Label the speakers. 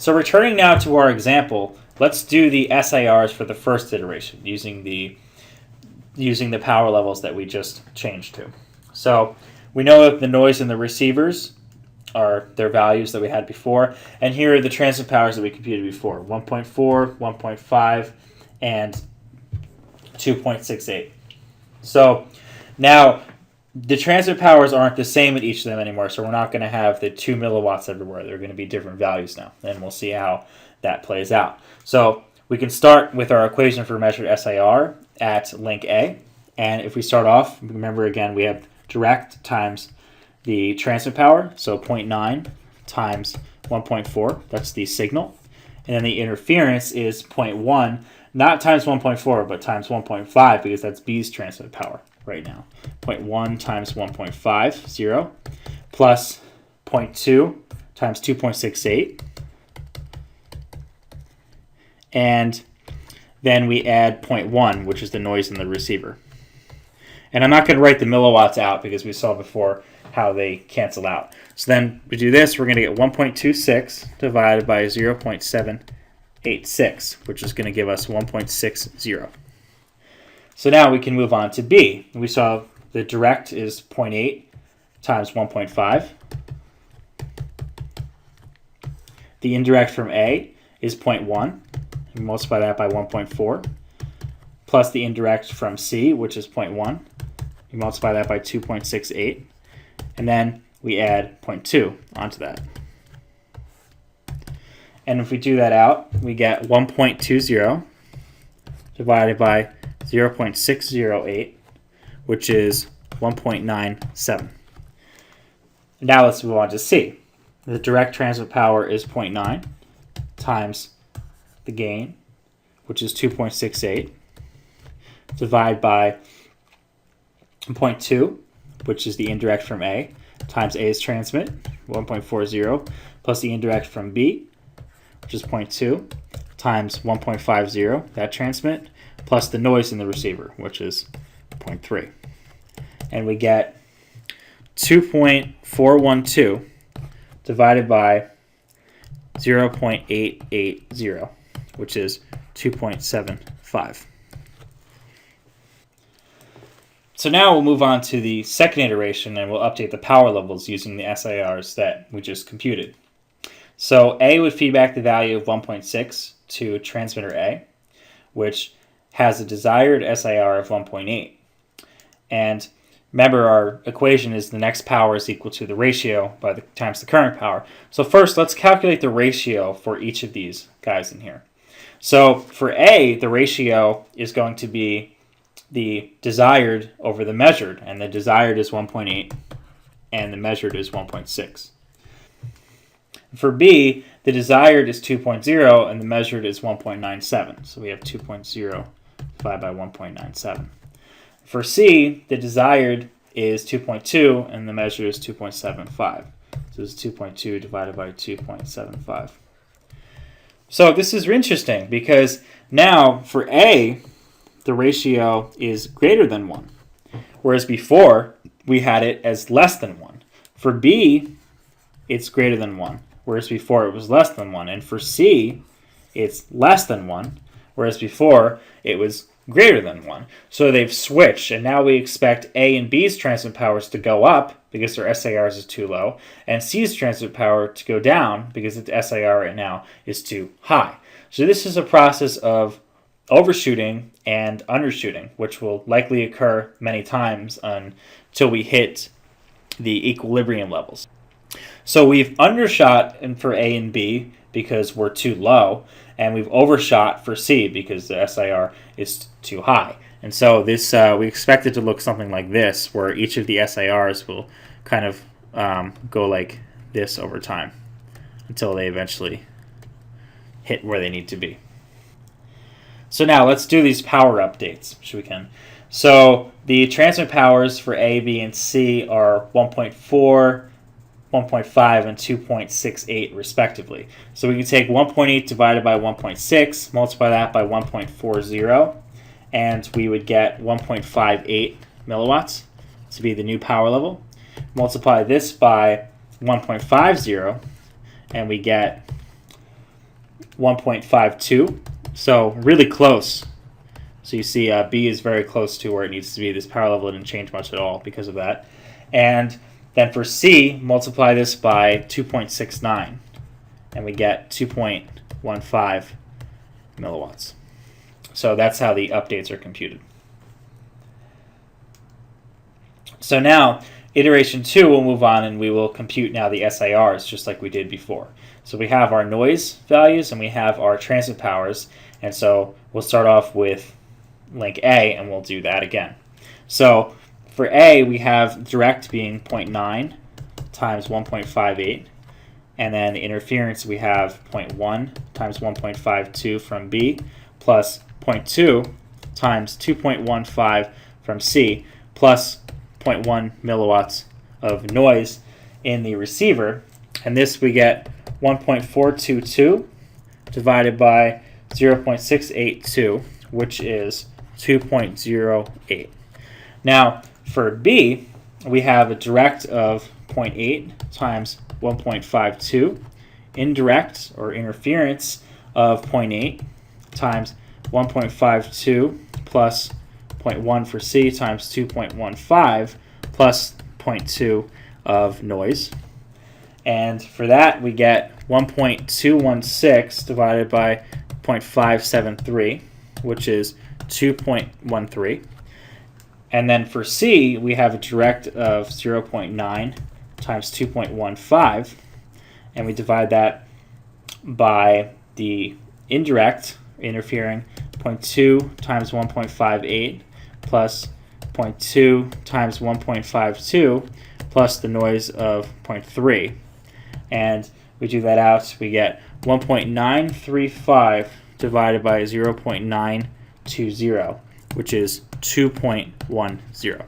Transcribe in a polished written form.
Speaker 1: So returning now to our example, let's do the SIRs for the first iteration using the power levels that we just changed to. So we know that the noise in the receivers are their values that we had before, and here are the transmit powers that we computed before: 1.4, 1.5, and 2.68. So now the transmit powers aren't the same at each of them anymore, so we're not going to have the 2 milliwatts everywhere. They're going to be different values now, and we'll see how that plays out. So we can start with our equation for measured SIR at link A, and if we start off, remember again, we have direct times the transmit power, so 0.9 times 1.4, that's the signal, and then the interference is 0.1, not times 1.4, but times 1.5, because that's B's transmit power right now. 0.1 times 1.5, 0, plus 0.2 times 2.68, and then we add 0.1, which is the noise in the receiver. And I'm not going to write the milliwatts out because we saw before how they cancel out. So then we do this, we're going to get 1.26 divided by 0.786, which is going to give us 1.60. So now we can move on to B. We saw the direct is 0.8 times 1.5. The indirect from A is 0.1. You multiply that by 1.4. Plus the indirect from C, which is 0.1. You multiply that by 2.68. And then we add 0.2 onto that. And if we do that out, we get 1.20 divided by 0.608, which is 1.97. Now let's move on to C. The direct transmit power is 0.9 times the gain, which is 2.68, divided by 0.2, which is the indirect from A, times A's transmit, 1.40, plus the indirect from B, which is 0.2, times 1.50, that transmit, plus the noise in the receiver, which is 0.3. And we get 2.412 divided by 0.880, which is 2.75. So now we'll move on to the second iteration and we'll update the power levels using the SIRs that we just computed. So A would feed back the value of 1.6 to transmitter A, which has a desired SIR of 1.8. And remember, our equation is the next power is equal to the ratio by the times the current power. So first, let's calculate the ratio for each of these guys in here. So for A, the ratio is going to be the desired over the measured, and the desired is 1.8 and the measured is 1.6. For B, the desired is 2.0 and the measured is 1.97. So we have 2.0 divided by 1.97. For C, the desired is 2.2 and the measured is 2.75. So it's 2.2 divided by 2.75. So this is interesting because now for A, the ratio is greater than 1, whereas before we had it as less than 1. For B, it's greater than 1, whereas before it was less than 1. And for C, it's less than 1, whereas before it was greater than 1. So they've switched, and now we expect A and B's transmit powers to go up because their SIRs is too low, and C's transmit power to go down because its SIR right now is too high. So this is a process of overshooting and undershooting, which will likely occur many times until we hit the equilibrium levels. So we've undershot for A and B because we're too low, and we've overshot for C because the SIR is too high. And so this we expect it to look something like this, where each of the SIRs will kind of go like this over time until they eventually hit where they need to be. So now let's do these power updates, which we can. So the transmit powers for A, B, and C are 1.4, 1.5, and 2.68 respectively. So we can take 1.8 divided by 1.6, multiply that by 1.40, and we would get 1.58 milliwatts to be the new power level. Multiply this by 1.50, and we get 1.52, so really close. So you see B is very close to where it needs to be. This power level didn't change much at all because of that. And then for C, multiply this by 2.69, and we get 2.15 milliwatts. So that's how the updates are computed. So now, iteration 2, we'll move on and we will compute now the SIRs just like we did before. So we have our noise values and we have our transmit powers, and so we'll start off with link A and we'll do that again. So for A, we have direct being 0.9 times 1.58, and then the interference we have 0.1 times 1.52 from B plus 0.2 times 2.15 from C plus 0.1 milliwatts of noise in the receiver, and this we get 1.422 divided by 0.682, which is 2.08. Now for B, we have a direct of 0.8 times 1.52, indirect or interference of 0.8 times 1.52 plus 0.1 for C times 2.15 plus 0.2 of noise. And for that, we get 1.216 divided by 0.573, which is 2.13. And then for C, we have a direct of 0.9 times 2.15, and we divide that by the indirect, interfering, 0.2 times 1.58 plus 0.2 times 1.52 plus the noise of 0.3. And we do that out, we get 1.935 divided by 0.920, which is 2.10.